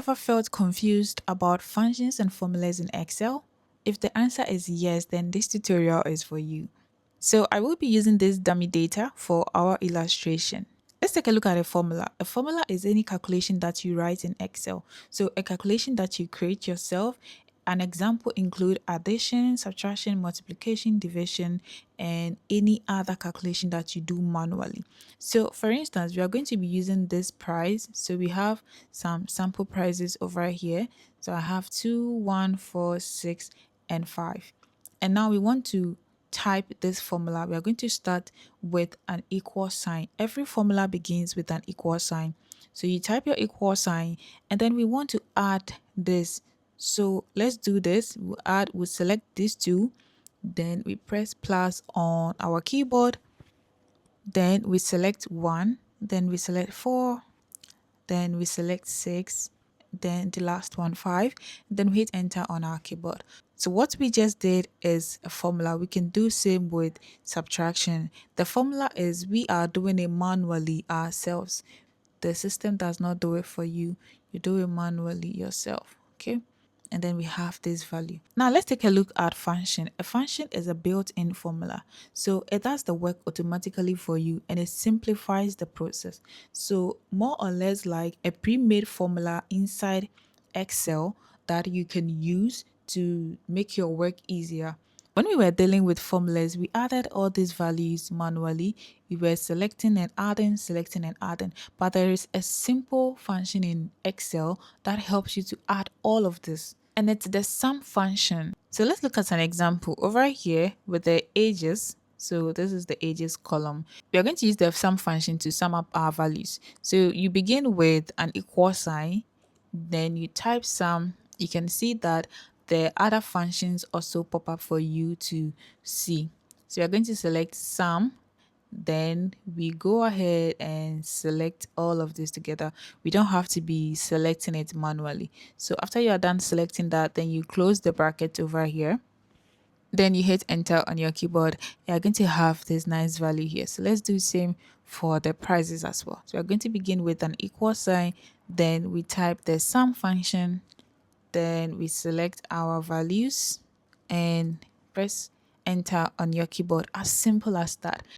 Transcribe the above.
ever felt confused about functions and formulas in Excel? If the answer is yes, then this tutorial is for you. So I will be using this dummy data for our illustration. Let's take a look at a formula. A formula is any calculation that you write in Excel. So a calculation that you create yourself. An example include addition, subtraction, multiplication, division, and any other calculation that you do manually. So for instance, we are going to be using this price. So we have some sample prices over here. So I have 2, 1, 4, 6, and 5. And now we want to type this formula. We are going to start with an equal sign. Every formula begins with an equal sign. So you type your equal sign and then we want to add this. So let's do this. We'll select these two. Then we press plus on our keyboard. Then we select 1. Then we select 4. Then we select 6, then the last one 5, then we hit enter on our keyboard. So what we just did is a formula. We can do same with subtraction. The formula is we are doing it manually ourselves. The system does not do it for you. You do it manually yourself. Okay. And then we have this value. Now let's take a look at function. A function is a built-in formula. So it does the work automatically for you and it simplifies the process. So more or less like a pre-made formula inside Excel that you can use to make your work easier. When we were dealing with formulas, we added all these values manually. We were selecting and adding. But there is a simple function in Excel that helps you to add all of this. And it's the sum function. So let's look at an example over here with the ages. So this is the ages column. We are going to use the sum function to sum up our values. So you begin with an equal sign, then you type sum. You can see that the other functions also pop up for you to see. So you're going to select sum, then we go ahead and select all of this together. We don't have to be selecting it manually. So after you are done selecting that, then you close the bracket over here. Then you hit enter on your keyboard. You're going to have this nice value here. So let's do the same for the prices as well. So we're going to begin with an equal sign. Then we type the sum function. Then we select our values and press enter on your keyboard. As simple as that.